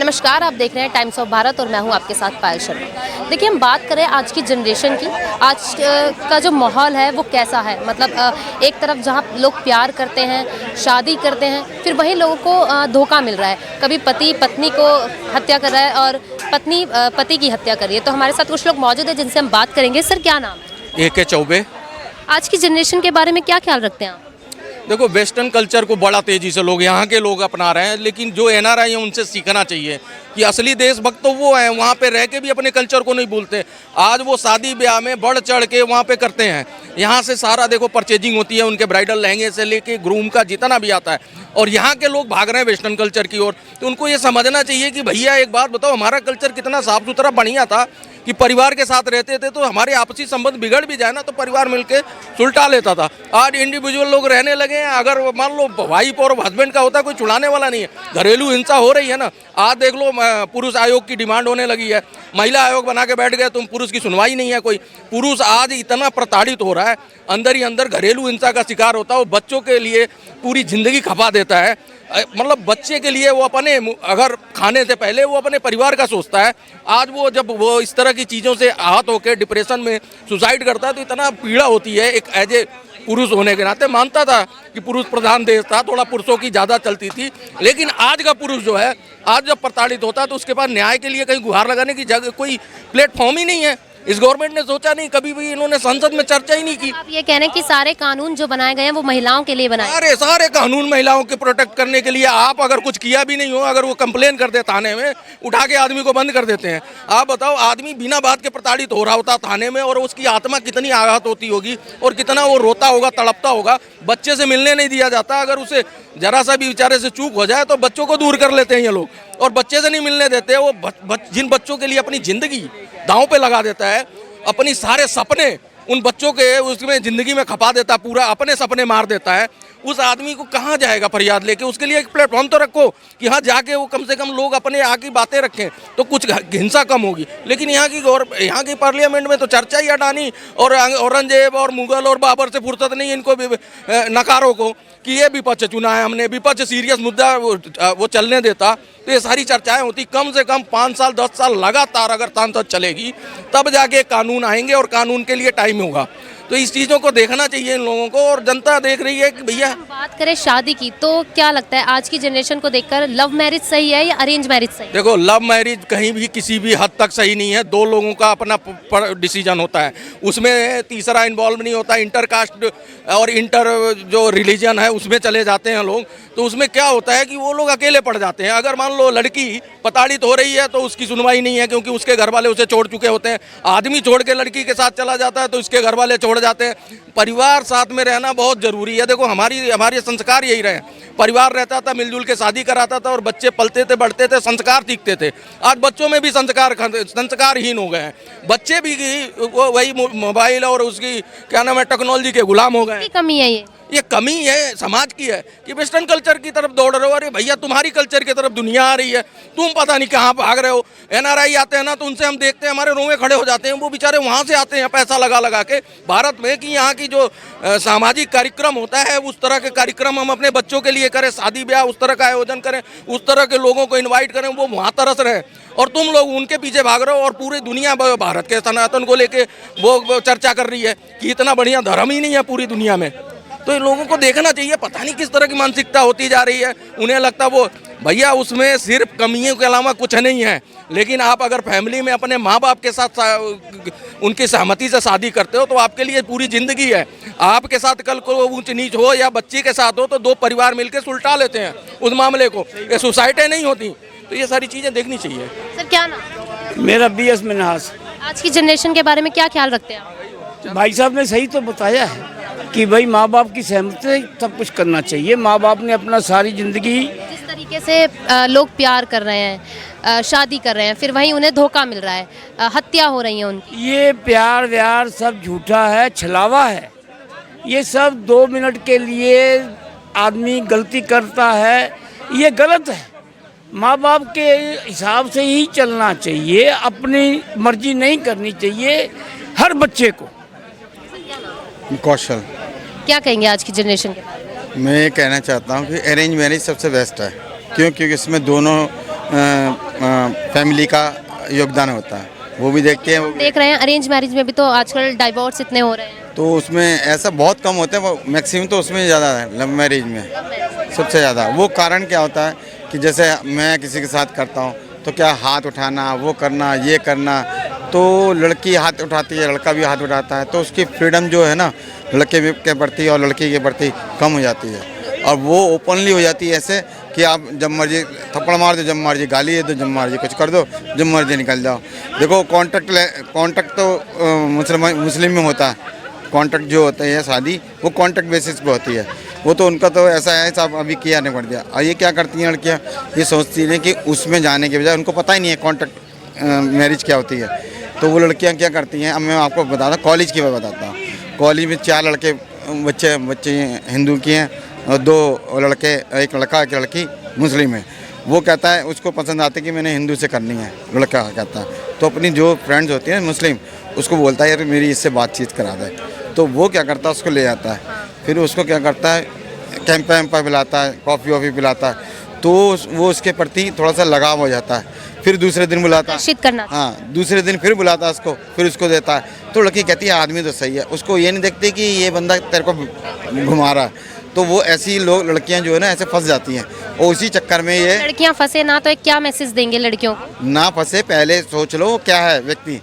नमस्कार, आप देख रहे हैं टाइम्स ऑफ भारत और मैं हूं आपके साथ पायल शर्मा। देखिए, हम बात करें आज की जनरेशन की। आज का जो माहौल है वो कैसा है, मतलब एक तरफ जहां लोग प्यार करते हैं, शादी करते हैं, फिर वहीं लोगों को धोखा मिल रहा है। कभी पति पत्नी को हत्या कर रहा है और पत्नी पति की हत्या कर रही है। तो हमारे साथ कुछ लोग मौजूद हैं जिनसे हम बात करेंगे। सर, क्या नाम है? AK चौबे। आज की जनरेशन के बारे में क्या ख्याल रखते हैं आप? देखो, वेस्टर्न कल्चर को बड़ा तेजी से लोग यहाँ के लोग अपना रहे हैं, लेकिन जो NRI है उनसे सीखना चाहिए कि असली देशभक्त तो वो हैं, वहाँ पे रह के भी अपने कल्चर को नहीं भूलते। आज वो शादी ब्याह में बढ़ चढ़ के वहाँ पे करते हैं। यहाँ से सारा देखो परचेजिंग होती है, उनके ब्राइडल लहंगे से लेके ग्रूम का जितना भी आता है, और यहाँ के लोग भाग रहे हैं वेस्टर्न कल्चर की ओर। तो उनको ये समझना चाहिए कि भैया एक बात बताओ, हमारा कल्चर कितना साफ सुथरा बढ़िया था कि परिवार के साथ रहते थे, तो हमारे आपसी संबंध बिगड़ भी जाए ना तो परिवार मिलके सुलटा लेता था। आज इंडिविजुअल लोग रहने लगे हैं। अगर मान लो वाइफ और हस्बैंड का होता, कोई छुड़ाने वाला नहीं है। घरेलू हिंसा हो रही है ना। आज देख लो, पुरुष आयोग की डिमांड होने लगी है। महिला आयोग बना के बैठ गए, तुम पुरुष की सुनवाई नहीं है कोई। पुरुष आज इतना प्रताड़ित हो रहा है, अंदर ही अंदर घरेलू हिंसा का शिकार होता है। वो बच्चों के लिए पूरी जिंदगी खपा देता है। मतलब बच्चे के लिए वो अपने, अगर खाने से पहले वो अपने परिवार का सोचता है। आज वो जब वो इस तरह की चीज़ों से आहत होकर डिप्रेशन में सुसाइड करता है तो इतना पीड़ा होती है। एक एज ए पुरुष होने के नाते मानता था कि पुरुष प्रधान देश था, थोड़ा पुरुषों की ज़्यादा चलती थी, लेकिन आज का पुरुष जो है, आज जब प्रताड़ित होता है तो उसके पास न्याय के लिए कहीं गुहार लगाने की जगह कोई प्लेटफॉर्म ही नहीं है। इस गवर्नमेंट ने सोचा नहीं, कभी भी इन्होंने संसद में चर्चा ही नहीं की। आप ये कह रहे हैं कि सारे कानून जो बनाए गए हैं वो महिलाओं के लिए बनाए? सारे कानून महिलाओं के प्रोटेक्ट करने के लिए। आप अगर कुछ किया भी नहीं हो, अगर वो कंप्लेन कर दे थाने में, उठा के आदमी को बंद कर देते हैं। आप बताओ, आदमी बिना बात के प्रताड़ित हो रहा होता थाने में, और उसकी आत्मा कितनी आघात होती होगी और कितना वो रोता होगा, तड़पता होगा। बच्चे से मिलने नहीं दिया जाता। अगर उसे जरा सा भी बेचारे से चूक हो जाए तो बच्चों को दूर कर लेते हैं ये लोग, और बच्चे से नहीं मिलने देते। वो जिन बच्चों के लिए अपनी जिंदगी दांव पे लगा देता है, अपनी सारे सपने उन बच्चों के उसमें ज़िंदगी में खपा देता है, पूरा अपने सपने मार देता है, उस आदमी को कहाँ जाएगा फरियाद लेके? उसके लिए एक प्लेटफॉर्म तो रखो कि हाँ, जाके वो कम से कम लोग अपने आके बातें रखें तो कुछ हिंसा कम होगी। लेकिन यहाँ की पार्लियामेंट में तो चर्चा ही हटानी, और औरंगजेब और मुगल और बाबर से फुर्सत नहीं इनको नकारों को कि ये विपक्ष चुना है हमने, विपक्ष सीरियस मुद्दा वो चलने देता तो ये सारी चर्चाएं होती। कम से कम 5 साल 10 साल लगातार अगर सांसद चलेगी तब जाके कानून आएंगे, और कानून के लिए टाइम होगा। तो इस चीज़ों को देखना चाहिए इन लोगों को, और जनता देख रही है कि भैया। बात करें शादी की, तो क्या लगता है आज की जनरेशन को देखकर लव मैरिज सही है या अरेंज मैरिज सही है? देखो, लव मैरिज कहीं भी किसी भी हद तक सही नहीं है। 2 लोगों का अपना डिसीजन होता है, उसमें तीसरा इन्वॉल्व नहीं होता। इंटर कास्ट और इंटर जो रिलीजन है उसमें चले जाते हैं लोग, तो उसमें क्या होता है कि वो लोग अकेले पड़ जाते हैं। अगर मान लो लड़की प्रताड़ित हो रही है तो उसकी सुनवाई नहीं है, क्योंकि उसके घर वाले उसे छोड़ चुके होते हैं। आदमी छोड़ के लड़की के साथ चला जाता है तो उसके घर वाले छोड़ जाते हैं। परिवार साथ में रहना बहुत जरूरी है। देखो, हमारे संस्कार यही रहे। परिवार रहता था, मिलजुल के शादी कराता था, और बच्चे पलते थे, बढ़ते थे, संस्कार सीखते थे। आज बच्चों में भी संस्कारहीन हो गए हैं। बच्चे भी वही मोबाइल और उसकी क्या नाम है, टेक्नोलॉजी के गुलाम हो गए। कमी है ये कमी है समाज की है कि वेस्टर्न कल्चर की तरफ दौड़ रहे हो। अरे भैया, तुम्हारी कल्चर की तरफ दुनिया आ रही है, तुम पता नहीं कहाँ भाग रहे हो। NRI आते हैं ना, तो उनसे हम देखते हैं, हमारे रोंवे खड़े हो जाते हैं। वो बेचारे वहाँ से आते हैं पैसा लगा लगा के भारत में, कि यहाँ की जो सामाजिक कार्यक्रम होता है उस तरह के कार्यक्रम हम अपने बच्चों के लिए करें, शादी ब्याह उस तरह का आयोजन करें, उस तरह के लोगों को इन्वाइट करें, वो वहाँ तरस रहे, और तुम लोग उनके पीछे भाग रहे हो। और पूरी दुनिया भारत के सनातन को लेके वो चर्चा कर रही है कि इतना बढ़िया धर्म ही नहीं है पूरी दुनिया में। तो इन लोगों को देखना चाहिए, पता नहीं किस तरह की मानसिकता होती जा रही है। उन्हें लगता वो भैया उसमें सिर्फ कमियों के अलावा कुछ नहीं है। लेकिन आप अगर फैमिली में अपने माँ बाप के साथ उनकी सहमति से शादी करते हो तो आपके लिए पूरी ज़िंदगी है। आपके साथ कल को ऊंच नीच हो या बच्ची के साथ हो तो 2 परिवार मिलकर सुलटा लेते हैं उस मामले को। ये सोसाइटी नहीं होती। तो ये सारी चीज़ें देखनी चाहिए। सर, क्या नाम? मेरा BS मिन्हास। आज की जनरेशन के बारे में क्या ख्याल रखते हैं आप? भाई साहब ने सही तो बताया है कि भाई माँ बाप की सहमति से सब कुछ करना चाहिए। माँ बाप ने अपना सारी ज़िंदगी, जिस तरीके से लोग प्यार कर रहे हैं, शादी कर रहे हैं, फिर वहीं उन्हें धोखा मिल रहा है, हत्या हो रही है उनकी। ये प्यार व्यार सब झूठा है, छलावा है। ये सब 2 मिनट के लिए आदमी गलती करता है, ये गलत है। माँ बाप के हिसाब से ही चलना चाहिए, अपनी मर्जी नहीं करनी चाहिए हर बच्चे को। कौशल। क्या कहेंगे आज की जनरेशन के बारे में? मैं ये कहना चाहता हूँ कि अरेंज मैरिज सबसे बेस्ट है। क्यों? क्योंकि इसमें दोनों फैमिली का योगदान होता है, वो भी देखते हैं। देख रहे हैं अरेंज मैरिज में भी तो आजकल डाइवोर्स इतने हो रहे हैं। तो उसमें ऐसा बहुत कम होता है, मैक्सिमम तो उसमें ज़्यादा है, लव मैरिज में सबसे ज़्यादा। वो कारण क्या होता है कि जैसे मैं किसी के साथ करता हूँ तो क्या हाथ उठाना, वो करना, ये करना, तो लड़की हाथ उठाती है, लड़का भी हाथ उठाता है, तो उसकी फ्रीडम जो है ना लड़के के प्रति और लड़की के प्रति कम हो जाती है। और वो ओपनली हो जाती है ऐसे कि आप जब मर्जी थप्पड़ मार दो, जब मर्जी गाली दे दो, जब मर्जी कुछ कर दो, जब मर्जी निकल जाओ। देखो कॉन्ट्रैक्ट तो मुस्लिम में होता है, कॉन्ट्रैक्ट जो होता है शादी वो कॉन्ट्रैक्ट बेसिस पे होती है। वो तो उनका तो ऐसा है साहब, अभी किया नहीं कर दिया। और ये क्या करती हैं लड़कियाँ, ये सोचती हैं कि उसमें जाने के बजाय, उनको पता ही नहीं है कॉन्ट्रैक्ट मैरिज क्या होती है। तो वो लड़कियाँ क्या करती हैं, अब मैं आपको बताता हूँ, कॉलेज की बात बताता हूँ। कॉलेज में 4 लड़के बच्चे हिंदू के हैं और 2 लड़के, एक लड़का एक लड़की मुस्लिम है। वो कहता है, उसको पसंद आती है कि मैंने हिंदू से करनी है, लड़का कहता है। तो अपनी जो फ्रेंड्स होती हैं मुस्लिम, उसको बोलता है यार मेरी इससे बातचीत करा दे। तो वो क्या करता है, उसको ले आता है, फिर उसको क्या करता है, कैंपा वैम्पा पिलाता है, कॉफ़ी वॉफ़ी पिलाता है, तो वो उसके प्रति थोड़ा सा लगाव हो जाता है। फिर दूसरे दिन बुलाता है, करना, हाँ दूसरे दिन फिर बुलाता है उसको, फिर उसको देता है। तो लड़की कहती है आदमी तो सही है, उसको ये नहीं देखती कि ये बंदा तेरे को घुमा रहा है। तो वो ऐसी लड़कियां जो है ना ऐसे फंस जाती हैं, और उसी चक्कर में ये लड़कियां फंसे ना तो एक क्या मैसेज देंगे लड़कियों को? ना फंसे, पहले सोच लो क्या है व्यक्ति,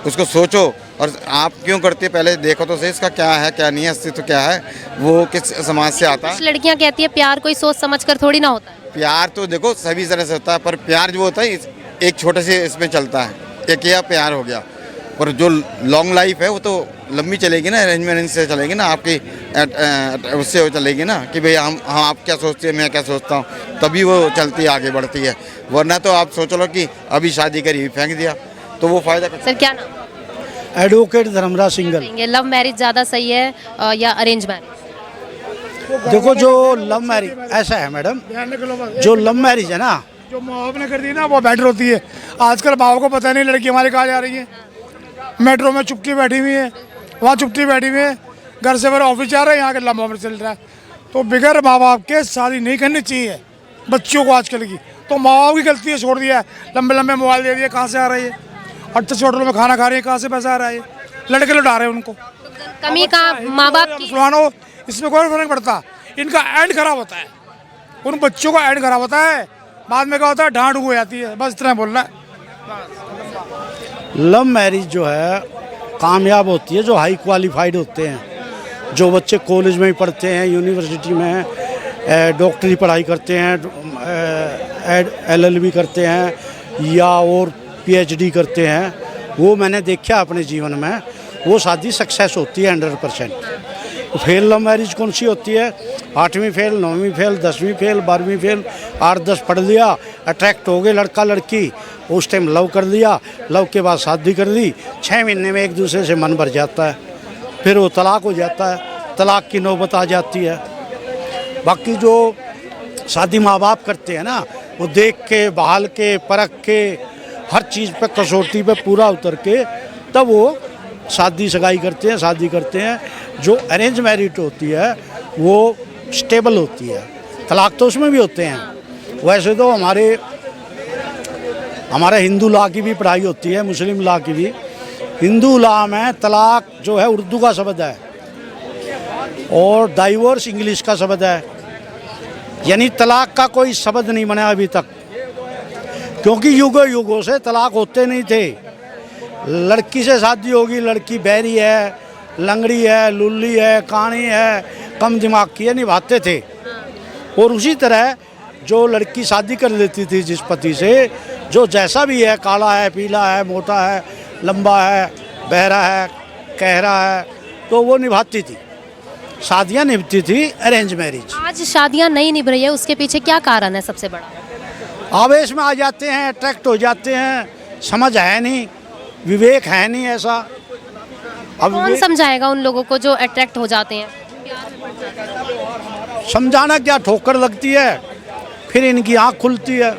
उसको सोचो। और आप क्यों करते हैं पहले देखो तो सही, इसका क्या है क्या नहीं है, अस्तित्व क्या है, वो किस समाज से आता है। कुछ लड़कियां कहती है प्यार कोई सोच समझ कर थोड़ी ना होता है। प्यार तो देखो सभी तरह से होता है, पर प्यार जो होता है एक छोटे से इसमें चलता है, एक यह प्यार हो गया। पर जो लॉन्ग लाइफ है वो तो लंबी चलेगी ना, अरेंज मैरिज से चलेगी ना, आपकी उससे चलेगी ना कि भाई हम आप क्या सोचते हैं, मैं क्या सोचता हूँ, तभी वो चलती है, आगे बढ़ती है। वरना तो आप सोच लो कि अभी शादी करी फेंक दिया, तो वो फायदा। सर क्या नाम? Advocate Dharmraj Singhal. Love marriage ज़्यादा सही है या अरेंज मैरिज? देखो जो लव मैरिज ऐसा है मैडम, जो लव मैरिज है ना, जो माँ बाप ने कर दी ना वो बेटर होती है। आजकल माँ बाप को पता नहीं लड़की हमारी कहाँ जा रही है, मेट्रो में चुपकी बैठी हुई है, वहाँ चुपटी बैठी हुई है, घर से मेरा ऑफिस जा रहा है, यहाँ के लव मैरिज चल रहा है। तो बगैर माँ बाप के शादी नहीं करनी चाहिए बच्चों को आजकल की। तो माँ बाप की गलती है, छोड़ दिया है, लंबे लंबे मोबाइल दे दिए, कहाँ से आ रही है, अच्छे होटलों में खाना खा रही है, कहाँ से पैसा आ रहा है, लड़के लुटा रहे हैं उनको। कमी कहाँ माँ बाप की? मुसलमानों इसमें कोई फर्क पड़ता, इनका एंड खराब होता है, उन बच्चों का एंड खराब होता है। बाद में क्या होता है, डांट हो जाती है, बस इतना बोलना है। लव मैरिज जो है कामयाब होती है जो हाई क्वालिफाइड होते हैं, जो बच्चे कॉलेज में ही पढ़ते हैं, यूनिवर्सिटी में डॉक्टरी पढ़ाई करते हैं, LLB करते हैं या और PhD करते हैं। वो मैंने देखा अपने जीवन में, वो शादी सक्सेस होती है 100%। फेल लव मैरिज कौन सी होती है? 8वीं फेल, 9वीं फेल, 10वीं फेल, 12वीं फेल, 8-10 पढ़ लिया, अट्रैक्ट हो गए लड़का लड़की, उस टाइम लव कर दिया, लव के बाद शादी कर दी, 6 महीने में एक दूसरे से मन भर जाता है, फिर वो तलाक हो जाता है, तलाक की नौबत आ जाती है। बाकी जो शादी माँ बाप करते हैं ना, वो देख के, बहाल के, परख के, हर चीज़ पे कसौटी पे पूरा उतर के तब वो शादी सगाई करते हैं, शादी करते हैं। जो अरेंज मैरिज होती है वो स्टेबल होती है, तलाक तो उसमें भी होते हैं। वैसे तो हमारे हिंदू लॉ की भी पढ़ाई होती है, मुस्लिम लॉ की भी। हिंदू लॉ में तलाक जो है उर्दू का शब्द है और डाइवोर्स इंग्लिश का शब्द है, यानी तलाक का कोई शब्द नहीं बना अभी तक, क्योंकि युगों युगों से तलाक होते नहीं थे। लड़की से शादी होगी, लड़की बहरी है, लंगड़ी है, लुल्ली है, कानी है, कम दिमाग की है, निभाते थे। और उसी तरह जो लड़की शादी कर लेती थी जिस पति से, जो जैसा भी है, काला है, पीला है, मोटा है, लंबा है, बहरा है, कहरा है, तो वो निभाती थी, शादियां निभती थी अरेंज मैरिज। आज शादियां नहीं निभ रही है, उसके पीछे क्या कारण है सबसे बड़ा? आवेश में आ जाते हैं, अट्रैक्ट हो जाते हैं, समझ है नहीं, विवेक है नहीं ऐसा। अब कौन समझाएगा उन लोगों को जो अट्रैक्ट हो जाते हैं? समझाना क्या, ठोकर लगती है, फिर इनकी आँख खुलती है,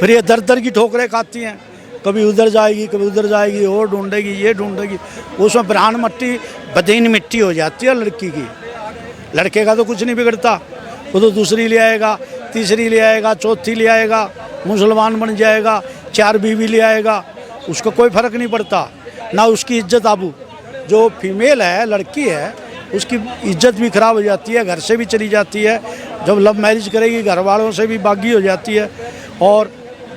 फिर ये दर दर की ठोकरें खाती हैं, कभी उधर जाएगी, कभी उधर जाएगी, और ढूंढेगी, ये ढूंढेगी, उसमें ब्राह्मण मट्टी बदीन मिट्टी हो जाती है लड़की की। लड़के का तो कुछ नहीं बिगड़ता, वो तो दूसरी ले आएगा, तीसरी ले आएगा, चौथी ले आएगा, मुसलमान बन जाएगा, 4 बीवी ले आएगा, उसको कोई फ़र्क नहीं पड़ता, ना उसकी इज्जत आबू। जो फीमेल है, लड़की है, उसकी इज्जत भी खराब हो जाती है, घर से भी चली जाती है। जब लव मैरिज करेगी घर वालों से भी बागी हो जाती है, और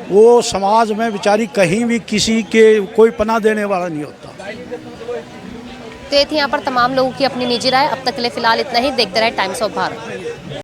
वो समाज में बेचारी कहीं भी किसी के कोई पनाह देने वाला नहीं होता। तो ये थी यहाँ पर तमाम लोगों की अपनी निजी राय। अब तक के लिए फिलहाल इतना ही। देखते रहे टाइम्स ऑफ भारत।